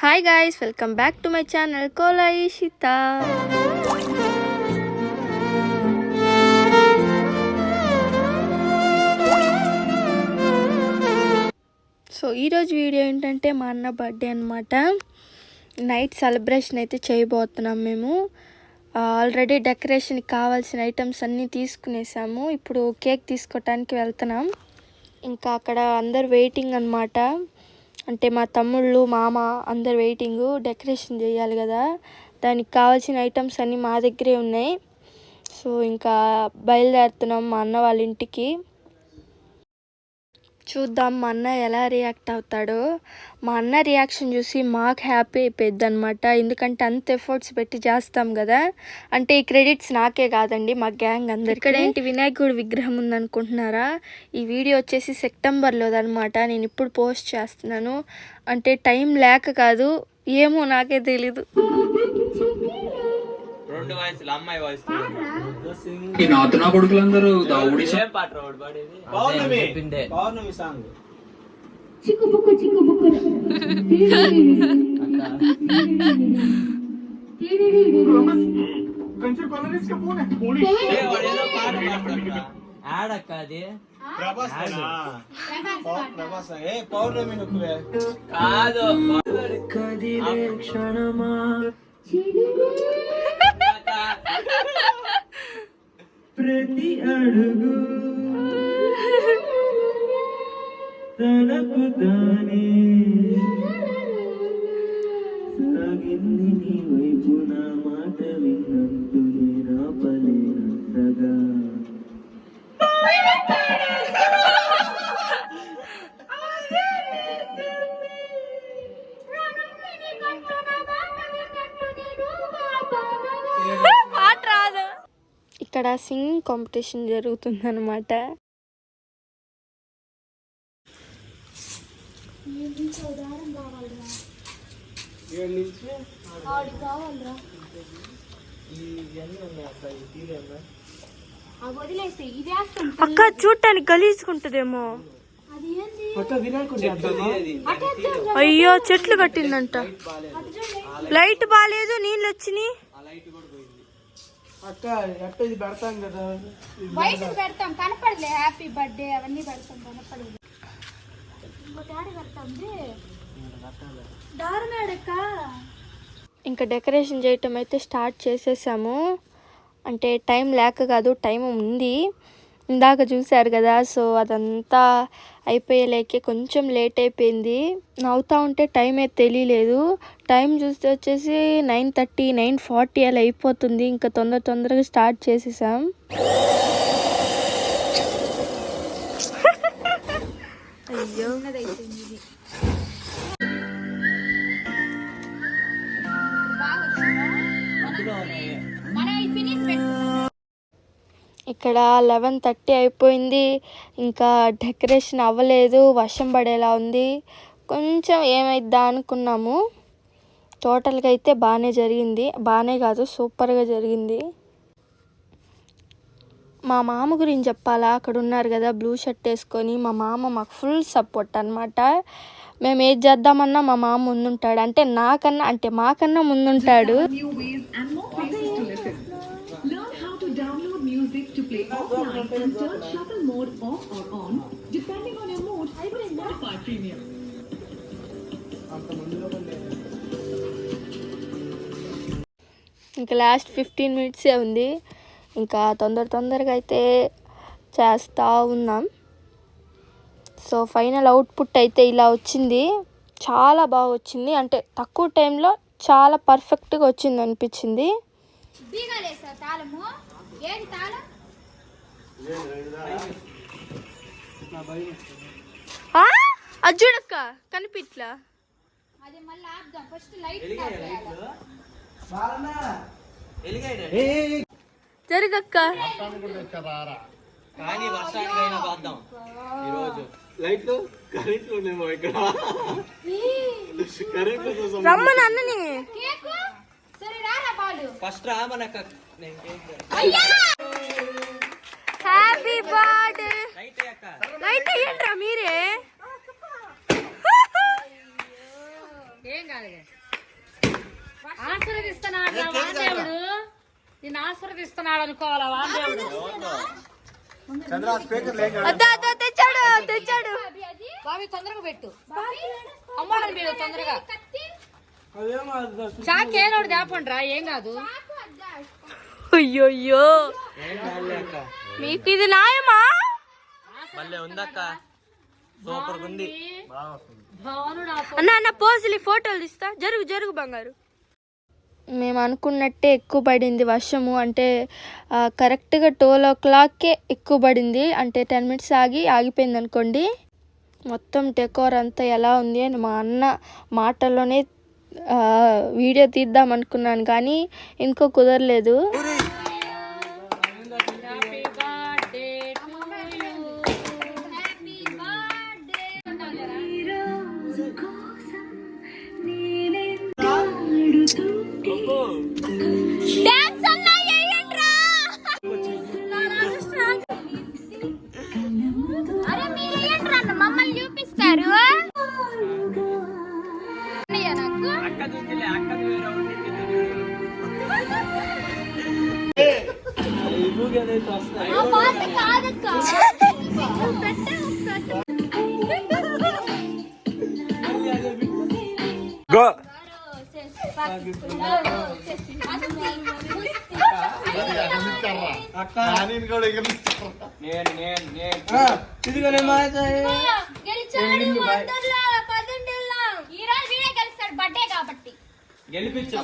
Hi guys, welcome back to my channel Kola Eeshitha. So ఈరోజు video ఏంటంటే మా అన్న బర్త్డే అనమాట. నైట్ సెలబ్రేషన్ అయితే చేయబోతున్నాం మేము. ఆల్రెడీ డెకరేషన్కి కావాల్సిన ఐటమ్స్ అన్నీ తీసుకునేసాము. ఇప్పుడు కేక్ తీసుకోవటానికి వెళ్తున్నాం. ఇంకా అక్కడ అందరు వెయిటింగ్ అనమాట. అంటే మా తమ్ముళ్ళు, మామ అందరు వెయిటింగు. డెకరేషన్ చేయాలి కదా, దానికి కావాల్సిన ఐటమ్స్ అన్నీ మా దగ్గరే ఉన్నాయి. సో ఇంకా బయలుదేరుతున్నాం మా అన్న వాళ్ళ ఇంటికి. చూద్దాం మా అన్న ఎలా రియాక్ట్ అవుతాడో. మా అన్న రియాక్షన్ చూసి మాకు హ్యాపీ అయిపోద్ది అనమాట. ఎందుకంటే అంత ఎఫర్ట్స్ పెట్టి చేస్తాం కదా. అంటే ఈ క్రెడిట్స్ నాకే కాదండి, మా గ్యాంగ్ అందరికి. ఇక్కడ ఏంటి వినాయకుడి విగ్రహం ఉందనుకుంటున్నారా? ఈ వీడియో వచ్చేసి సెప్టెంబర్లోదనమాట. నేను ఇప్పుడు పోస్ట్ చేస్తున్నాను. అంటే టైం లేక కాదు, ఏమో నాకే తెలీదు. నా కొడుకులందరూ పౌర్ణమి కాదు క్షణమా ప్రతి అడుగు తనకు తానే సాగింది నీ వైపు, నా మాట విన్నందు నేనాపలేనంతగా. ఇక్కడ సింగింగ్ కాంపిటీషన్ జరుగుతుందన్నమాట. అక్క చూడటానికి గలీజుకుంటదేమో. అయ్యో చెట్లు కట్టిందంట. లైట్ బాగాలేదు, నీళ్ళు వచ్చినాయి. అక్క ఎట్ట ఇది పెడతాం కదా, వయసు పెడతాం కనపడలే. హ్యాపీ బర్త్డే అవన్నీ పెడతాం కనపడదు. ఇంకా డెకరేషన్ చేయటం అయితే స్టార్ట్ చేసేసాము. అంటే టైం లేక కాదు, టైం ఉంది. ఇందాక చూశారు కదా, సో అదంతా అయిపోయేలేకే కొంచెం లేట్ అయిపోయింది. నవ్వుతూ ఉంటే టైం అయితే తెలియలేదు. టైం చూస్తే వచ్చేసి 9:30, 9:40 అలా అయిపోతుంది. ఇంకా తొందరగా స్టార్ట్ చేసేసాం. అయ్యో ఇక్కడ 11:30 అయిపోయింది. ఇంకా డెకరేషన్ అవ్వలేదు, వర్షం పడేలా ఉంది. కొంచెం ఏమైద్దా అనుకున్నాము. టోటల్గా అయితే బాగానే జరిగింది. బాగానే కాదు, సూపర్గా జరిగింది. మా మామ గురించి చెప్పాలా, అక్కడ ఉన్నారు కదా బ్లూ షర్ట్ వేసుకొని. మా మామ మాకు ఫుల్ సపోర్ట్ అనమాట. మేము ఏది చేద్దామన్నా మా మామ ముందుంటాడు. అంటే మాకన్నా ముందుంటాడు. To play offline and turn shuffle mode off or on depending on your mood with Spotify Premium. ఇంకా లాస్ట్ 15 మినిట్సే ఉంది. ఇంకా తొందరగా అయితే చేస్తూ ఉన్నాం. సో ఫైనల్ అవుట్పుట్ అయితే ఇలా వచ్చింది. చాలా బాగా వచ్చింది. అంటే తక్కువ టైంలో చాలా పర్ఫెక్ట్గా వచ్చింది అనిపించింది. అజ్జుడక్క కనిపిట్లా. జరుగక్క రమ్మని అన్నని ఫస్ట్ రా మనకు. Happy birthday. లైట్ అయ్యండ్రా మీరే. ఏం కాదు ఆశీర్వదిస్తున్నాడు రా వాదేవుడు, నిన్ను ఆశీర్వదిస్తున్నాడు అనుకోవాలా వాదేవుడు. తెచ్చాడు బావి తొందరగా పెట్టు, అమ్మాడని మీరు తొందరగా చాక్ ఏదోడు తేపండి రా, ఏం కాదు. అయ్యో మీకు ఇది న్యాయమా? మళ్ళీ ఉందక్క, సూపర్ ఉంది. భావనుడు అన్న పోజులు ఫోటోలు తీస్తా. జరుగు బంగారు. మేము అనుకున్నట్టే ఎక్కువ పడింది వర్షము. అంటే కరెక్ట్గా 12 o'clockకే ఎక్కువ పడింది. అంటే 10 minutes ఆగిపోయింది అనుకోండి. మొత్తం డెకోర్ అంతా ఎలా ఉంది అని మా అన్న మాటల్లోనే వీడియో తీద్దాం అనుకున్నాను, కానీ ఇంకో కుదరలేదు. మమ్మల్ని చూపిస్తారు. అక్క చూసిలే, అక్క గో గెలిచాడు బర్త్డే కాబట్టి గెలిపించు.